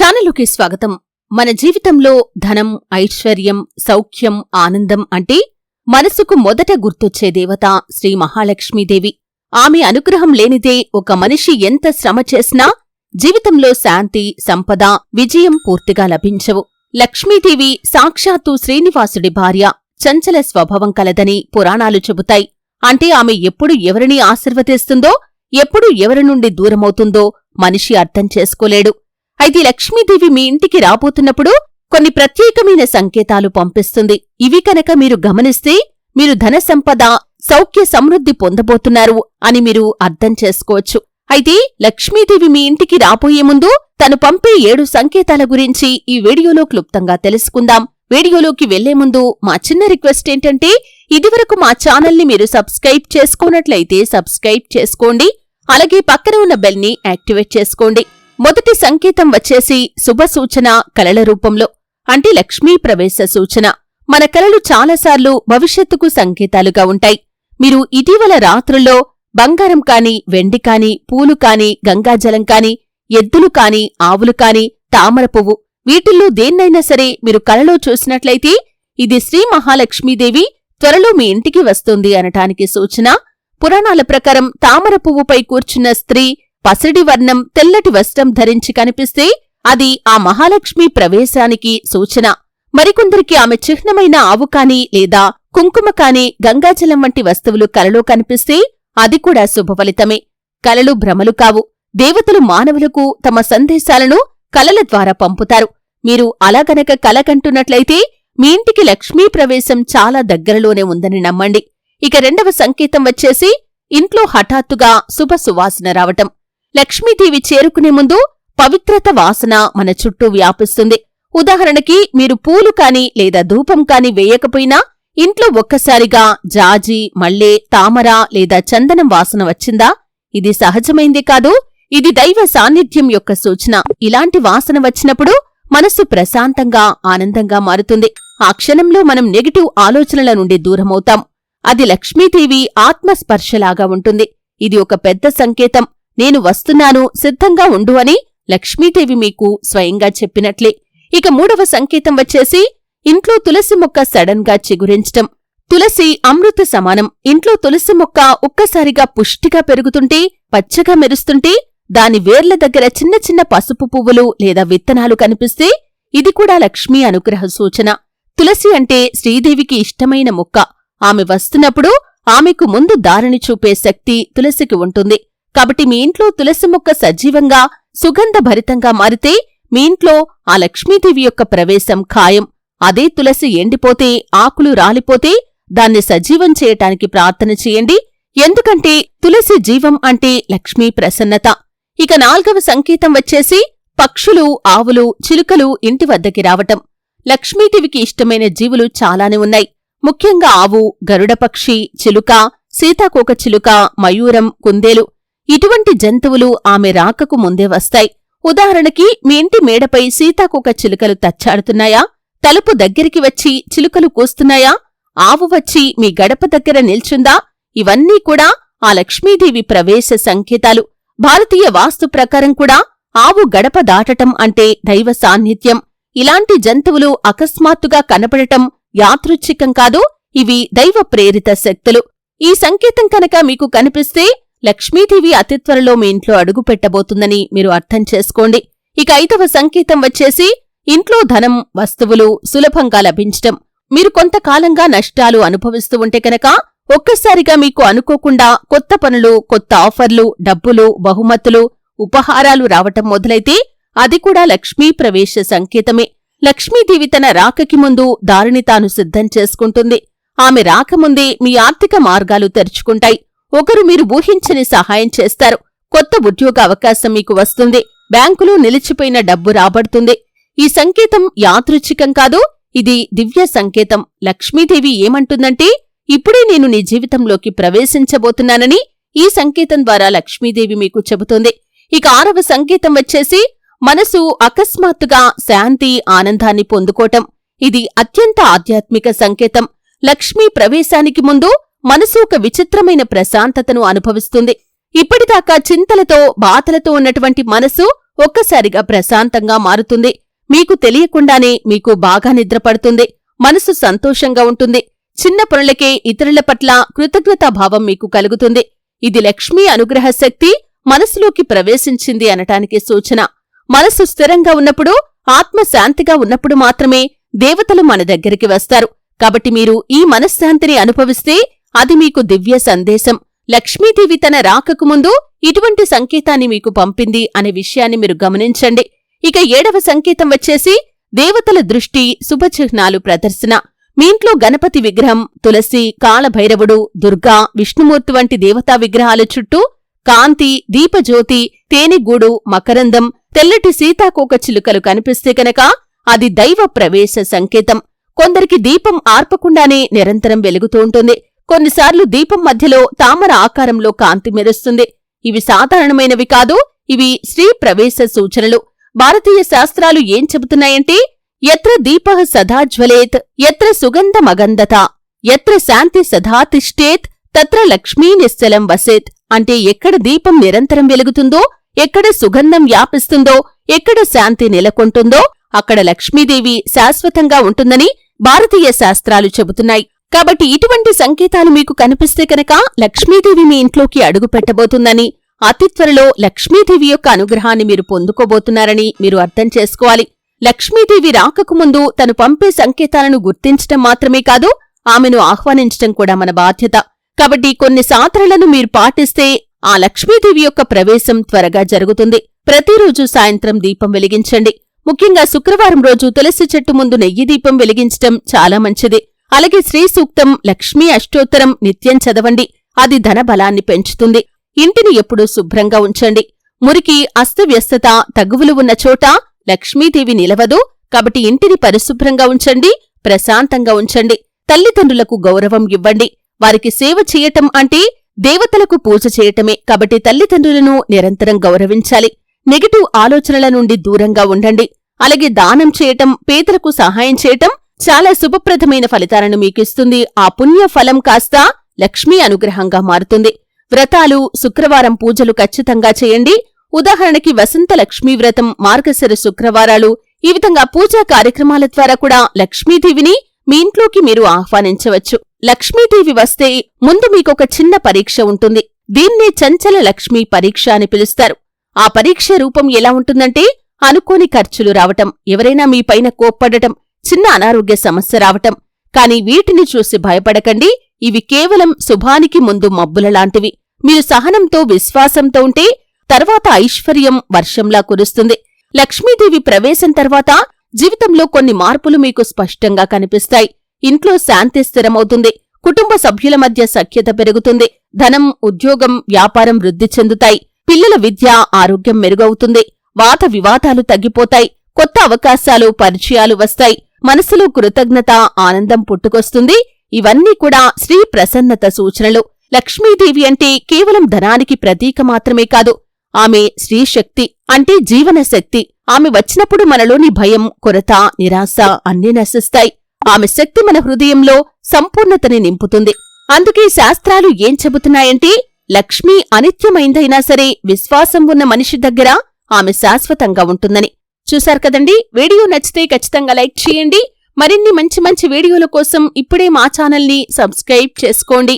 ఛానలుకి స్వాగతం. మన జీవితంలో ధనం, ఐశ్వర్యం, సౌఖ్యం, ఆనందం అంటే మనసుకు మొదట గుర్తొచ్చే దేవత శ్రీ మహాలక్ష్మీదేవి. ఆమె అనుగ్రహం లేనిదే ఒక మనిషి ఎంత శ్రమ చేసినా జీవితంలో శాంతి, సంపద, విజయం పూర్తిగా లభించవు. లక్ష్మీదేవి సాక్షాత్తు శ్రీనివాసుడి భార్య. చంచల స్వభావం కలదని పురాణాలు చెబుతాయి. అంటే ఆమె ఎప్పుడు ఎవరిని ఆశీర్వదిస్తుందో, ఎప్పుడు ఎవరి నుండి దూరమవుతుందో మనిషి అర్థం చేసుకోలేడు. అయితే లక్ష్మీదేవి మీ ఇంటికి రాబోతున్నప్పుడు కొన్ని ప్రత్యేకమైన సంకేతాలు పంపిస్తుంది. ఇవి కనుక మీరు గమనిస్తే మీరు ధన సంపద, సౌఖ్య సమృద్ధి పొందబోతున్నారు అని మీరు అర్థం చేసుకోవచ్చు. అయితే లక్ష్మీదేవి మీ ఇంటికి రాబోయే ముందు తను పంపే 7 సంకేతాల గురించి ఈ వీడియోలో క్లుప్తంగా తెలుసుకుందాం. వీడియోలోకి వెళ్లే ముందు మా చిన్న రిక్వెస్ట్ ఏంటంటే, ఇదివరకు మా ఛానల్ని మీరు సబ్స్క్రైబ్ చేసుకోనట్లయితే సబ్స్క్రైబ్ చేసుకోండి. అలాగే పక్కన ఉన్న బెల్ ని యాక్టివేట్ చేసుకోండి. మొదటి సంకేతం వచ్చేసి శుభ సూచన కలల రూపంలో, అంటే లక్ష్మీ ప్రవేశ సూచన. మన కలలు చాలాసార్లు భవిష్యత్తుకు సంకేతాలుగా ఉంటాయి. మీరు ఇటీవల రాత్రుల్లో బంగారం కాని, వెండి కాని, పూలు కాని, గంగాజలం కాని, ఎద్దులు కాని, ఆవులు కాని, తామర పువ్వు, వీటిల్లో దేన్నైనా సరే మీరు కలలో చూసినట్లయితే ఇది శ్రీ మహాలక్ష్మీదేవి త్వరలో మీ ఇంటికి వస్తుంది అనటానికి సూచన. పురాణాల ప్రకారం తామర పువ్వుపై కూర్చున్న స్త్రీ పసిడి వర్ణం, తెల్లటి వస్త్రం ధరించి కనిపిస్తే అది ఆ మహాలక్ష్మి ప్రవేశానికి సూచన. మరికొందరికి ఆమె చిహ్నమైన ఆవు కాని లేదా కుంకుమ కాని, గంగాజలం వంటి వస్తువులు కలలో కనిపిస్తే అది కూడా శుభఫలితమే. కలలు భ్రమలు కావు. దేవతలు మానవులకు తమ సందేశాలను కలల ద్వారా పంపుతారు. మీరు అలాగనక కల కంటున్నట్లయితే మీ ఇంటికి లక్ష్మీ ప్రవేశం చాలా దగ్గరలోనే ఉందని నమ్మండి. ఇక రెండవ సంకేతం వచ్చేసి ఇంట్లో హఠాత్తుగా శుభ సువాసన రావటం. లక్ష్మీదేవి చేరుకునే ముందు పవిత్రత వాసన మన చుట్టూ వ్యాపిస్తుంది. ఉదాహరణకి మీరు పూలు కాని లేదా ధూపం కాని వేయకపోయినా ఇంట్లో ఒక్కసారిగా జాజి, మల్లె, తామర లేదా చందనం వాసన వచ్చిందా? ఇది సహజమైందే కాదు, ఇది దైవ సాన్నిధ్యం యొక్క సూచన. ఇలాంటి వాసన వచ్చినప్పుడు మనస్సు ప్రశాంతంగా, ఆనందంగా మారుతుంది. ఆ క్షణంలో మనం నెగటివ్ ఆలోచనల నుండి దూరమవుతాం. అది లక్ష్మీదేవి ఆత్మస్పర్శలాగా ఉంటుంది. ఇది ఒక పెద్ద సంకేతం. నేను వస్తున్నాను, సిద్ధంగా ఉండు అని లక్ష్మీదేవి మీకు స్వయంగా చెప్పినట్లే. ఇక మూడవ సంకేతం వచ్చేసి ఇంట్లో తులసి మొక్క సడన్ గా చిగురించటం. తులసి అమృత సమానం. ఇంట్లో తులసి మొక్క ఒక్కసారిగా పుష్టిగా పెరుగుతుంటే, పచ్చగా మెరుస్తుంటే, దాని వేర్ల దగ్గర చిన్న చిన్న పసుపు పువ్వులు లేదా విత్తనాలు కనిపిస్తే ఇది కూడా లక్ష్మీ అనుగ్రహ సూచన. తులసి అంటే శ్రీదేవికి ఇష్టమైన మొక్క. ఆమె వస్తున్నప్పుడు ఆమెకు ముందు దారిని చూపే శక్తి తులసికి ఉంటుంది. కాబట్టి మీ ఇంట్లో తులసి మొక్క సజీవంగా, సుగంధభరితంగా మారితే మీ ఇంట్లో ఆ లక్ష్మీదేవి యొక్క ప్రవేశం ఖాయం. అదే తులసి ఎండిపోతే, ఆకులు రాలిపోతే దాన్ని సజీవం చేయటానికి ప్రార్థన చేయండి. ఎందుకంటే తులసి జీవం అంటే లక్ష్మీ ప్రసన్నత. ఇక నాల్గవ సంకేతం వచ్చేసి పక్షులు, ఆవులు, చిలుకలు ఇంటి వద్దకి రావటం. లక్ష్మీదేవికి ఇష్టమైన జీవులు చాలానే ఉన్నాయి. ముఖ్యంగా ఆవు, గరుడపక్షి, చిలుక, సీతాకోకచిలుక, మయూరం, కుందేలు ఇటువంటి జంతువులు ఆమె రాకకు ముందే వస్తాయి. ఉదాహరణకి మీ ఇంటి మేడపై సీతాకోక చిలుకలు తచ్చాడుతున్నాయా? తలుపు దగ్గరికి వచ్చి చిలుకలు కూస్తున్నాయా? ఆవు వచ్చి మీ గడప దగ్గర నిల్చుందా? ఇవన్నీ కూడా ఆ లక్ష్మీదేవి ప్రవేశ సంకేతాలు. భారతీయ వాస్తు ప్రకారం కూడా ఆవు గడప దాటటం అంటే దైవ సాన్నిధ్యం. ఇలాంటి జంతువులు అకస్మాత్తుగా కనపడటం యాదృచ్ఛికం కాదు, ఇవి దైవ ప్రేరిత శక్తులు. ఈ సంకేతం కనుక మీకు కనిపిస్తే లక్ష్మీదేవి అతి త్వరలో మీ ఇంట్లో అడుగు పెట్టబోతుందని మీరు అర్థం చేసుకోండి. ఇక 5వ సంకేతం వచ్చేసి ఇంట్లో ధనం, వస్తువులు సులభంగా లభించటం. మీరు కొంతకాలంగా నష్టాలు అనుభవిస్తూ ఉంటే కనుక ఒక్కసారిగా మీకు అనుకోకుండా కొత్త పనులు, కొత్త ఆఫర్లు, డబ్బులు, బహుమతులు, ఉపహారాలు రావటం మొదలైతే అది కూడా లక్ష్మీ ప్రవేశ సంకేతమే. లక్ష్మీదేవి తన రాకకి ముందు దారిని తాను సిద్ధం చేసుకుంటుంది. ఆమె రాకముందే మీ ఆర్థిక మార్గాలు తెరుచుకుంటాయి. ఒకరు మీరు ఊహించని సహాయం చేస్తారు. కొత్త ఉద్యోగ అవకాశం మీకు వస్తుంది. బ్యాంకులో నిలిచిపోయిన డబ్బు రాబడుతుంది. ఈ సంకేతం యాదృచ్ఛికం కాదు, ఇది దివ్య సంకేతం. లక్ష్మీదేవి ఏమంటుందంటే, ఇప్పుడే నేను నీ జీవితంలోకి ప్రవేశించబోతున్నానని ఈ సంకేతం ద్వారా లక్ష్మీదేవి మీకు చెబుతోంది. ఇక 6వ సంకేతం వచ్చేసి మనసు అకస్మాత్తుగా శాంతి, ఆనందాన్ని పొందుకోవటం. ఇది అత్యంత ఆధ్యాత్మిక సంకేతం. లక్ష్మీ ప్రవేశానికి ముందు మనసు ఒక విచిత్రమైన ప్రశాంతతను అనుభవిస్తుంది. ఇప్పటిదాకా చింతలతో, బాధలతో ఉన్నటువంటి మనసు ఒక్కసారిగా ప్రశాంతంగా మారుతుంది. మీకు తెలియకుండానే మీకు బాగా నిద్రపడుతుంది. మనసు సంతోషంగా ఉంటుంది. చిన్న పనులకే ఇతరుల పట్ల కృతజ్ఞతాభావం మీకు కలుగుతుంది. ఇది లక్ష్మీ అనుగ్రహ శక్తి మనసులోకి ప్రవేశించింది అనటానికి సూచన. మనసు స్థిరంగా ఉన్నప్పుడు, ఆత్మశాంతిగా ఉన్నప్పుడు మాత్రమే దేవతలు మన దగ్గరికి వస్తారు. కాబట్టి మీరు ఈ మనశ్శాంతిని అనుభవిస్తే అది మీకు దివ్య సందేశం. లక్ష్మీదేవి తన రాకకు ముందు ఇటువంటి సంకేతాన్ని మీకు పంపింది అనే విషయాన్ని మీరు గమనించండి. ఇక 7వ సంకేతం వచ్చేసి దేవతల దృష్టి, శుభచిహ్నాలు ప్రదర్శన. మీ ఇంట్లో గణపతి విగ్రహం, తులసి, కాళభైరవుడు, దుర్గా, విష్ణుమూర్తి వంటి దేవతా విగ్రహాల చుట్టూ కాంతి, దీపజ్యోతి, తేనెగూడు, మకరందం, తెల్లటి సీతాకోక చిలుకలు కనిపిస్తే కనుక అది దైవ ప్రవేశ సంకేతం. కొందరికి దీపం ఆర్పకుండానే నిరంతరం వెలుగుతూ ఉంటుంది. కొన్నిసార్లు దీపం మధ్యలో తామర ఆకారంలో కాంతి మెరుస్తుంది. ఇవి సాధారణమైనవి కాదు, ఇవి శ్రీ ప్రవేశ సూచనలు. భారతీయ శాస్త్రాలు ఏం చెబుతున్నాయంటే, యత్ర దీపః సదా జ్వలేత్, యత్ర సుగంధమగంధత, యత్ర శాంతి సదా తిష్టేత్, తత్ర లక్ష్మీ నిశ్చలం వసేత్. అంటే ఎక్కడ దీపం నిరంతరం వెలుగుతుందో, ఎక్కడ సుగంధం వ్యాపిస్తుందో, ఎక్కడ శాంతి నెలకొంటుందో అక్కడ లక్ష్మీదేవి శాశ్వతంగా ఉంటుందని భారతీయ శాస్త్రాలు చెబుతున్నాయి. కాబట్టి ఇటువంటి సంకేతాలు మీకు కనిపిస్తే కనుక లక్ష్మీదేవి మీ ఇంట్లోకి అడుగు పెట్టబోతుందని, అతి త్వరలో లక్ష్మీదేవి యొక్క అనుగ్రహాన్ని మీరు పొందుకోబోతున్నారని మీరు అర్థం చేసుకోవాలి. లక్ష్మీదేవి రాకకు ముందు తను పంపే సంకేతాలను గుర్తించటం మాత్రమే కాదు, ఆమెను ఆహ్వానించటం కూడా మన బాధ్యత. కాబట్టి కొన్ని సాధనలను మీరు పాటిస్తే ఆ లక్ష్మీదేవి యొక్క ప్రవేశం త్వరగా జరుగుతుంది. ప్రతిరోజు సాయంత్రం దీపం వెలిగించండి. ముఖ్యంగా శుక్రవారం రోజు తులసి చెట్టు ముందు నెయ్యి దీపం వెలిగించటం చాలా మంచిది. అలాగే శ్రీ సూక్తం, లక్ష్మీ అష్టోత్తరం నిత్యం చదవండి. అది ధన బలాన్ని పెంచుతుంది. ఇంటిని ఎప్పుడూ శుభ్రంగా ఉంచండి. మురికి, అస్తవ్యస్తత, తగువులు ఉన్న చోట లక్ష్మీదేవి నిలవదు. కాబట్టి ఇంటిని పరిశుభ్రంగా ఉంచండి, ప్రశాంతంగా ఉంచండి. తల్లిదండ్రులకు గౌరవం ఇవ్వండి. వారికి సేవ చేయటం అంటే దేవతలకు పూజ చేయటమే. కాబట్టి తల్లిదండ్రులను నిరంతరం గౌరవించాలి. నెగటివ్ ఆలోచనల నుండి దూరంగా ఉండండి. అలాగే దానం చేయటం, పేదలకు సహాయం చేయటం చాలా శుభప్రదమైన ఫలితాలను మీకిస్తుంది. ఆ పుణ్య ఫలం కాస్త లక్ష్మీ అనుగ్రహంగా మారుతుంది. వ్రతాలు, శుక్రవారం పూజలు ఖచ్చితంగా చేయండి. ఉదాహరణకి వసంత లక్ష్మీ వ్రతం, మార్గశిర శుక్రవారాలు, ఈ విధంగా పూజా కార్యక్రమాల ద్వారా కూడా లక్ష్మీదేవిని మీ ఇంట్లోకి మీరు ఆహ్వానించవచ్చు. లక్ష్మీదేవి వస్తే ముందు మీకొక చిన్న పరీక్ష ఉంటుంది. దీన్నే చంచల లక్ష్మీ పరీక్ష అని పిలుస్తారు. ఆ పరీక్ష రూపం ఎలా ఉంటుందంటే, అనుకోని ఖర్చులు రావటం, ఎవరైనా మీపైన కోప్పడటం, చిన్న అనారోగ్య సమస్య రావటం. కాని వీటిని చూసి భయపడకండి. ఇవి కేవలం శుభానికి ముందు మబ్బులలాంటివి. మీరు సహనంతో, విశ్వాసంతో ఉంటే తర్వాత ఐశ్వర్యం వర్షంలా కురుస్తుంది. లక్ష్మీదేవి ప్రవేశం తర్వాత జీవితంలో కొన్ని మార్పులు మీకు స్పష్టంగా కనిపిస్తాయి. ఇంట్లో శాంతి స్థిరమవుతుంది. కుటుంబ సభ్యుల మధ్య సఖ్యత పెరుగుతుంది. ధనం, ఉద్యోగం, వ్యాపారం వృద్ధి చెందుతాయి. పిల్లల విద్య, ఆరోగ్యం మెరుగవుతుంది. వాద వివాదాలు తగ్గిపోతాయి. కొత్త అవకాశాలు, పరిచయాలు వస్తాయి. మనసులో కృతజ్ఞత, ఆనందం పుట్టుకొస్తుంది. ఇవన్నీ కూడా శ్రీ ప్రసన్నత సూచనలు. లక్ష్మీదేవి అంటే కేవలం ధనానికి ప్రతీక మాత్రమే కాదు, ఆమె శ్రీశక్తి, అంటే జీవన శక్తి. ఆమె వచ్చినప్పుడు మనలోని భయం, కొరత, నిరాశ అన్నీ నశిస్తాయి. ఆమె శక్తి మన హృదయంలో సంపూర్ణతని నింపుతుంది. అందుకే శాస్త్రాలు ఏం చెబుతున్నాయంటే, లక్ష్మీ అనిత్యమైందైనా సరే విశ్వాసం ఉన్న మనిషి దగ్గర ఆమె శాశ్వతంగా ఉంటుందని. చూశారు కదండి. వీడియో నచ్చితే ఖచ్చితంగా లైక్ చేయండి. మరిన్ని మంచి మంచి వీడియోల కోసం ఇప్పుడే మా ఛానల్ని సబ్స్క్రైబ్ చేసుకోండి.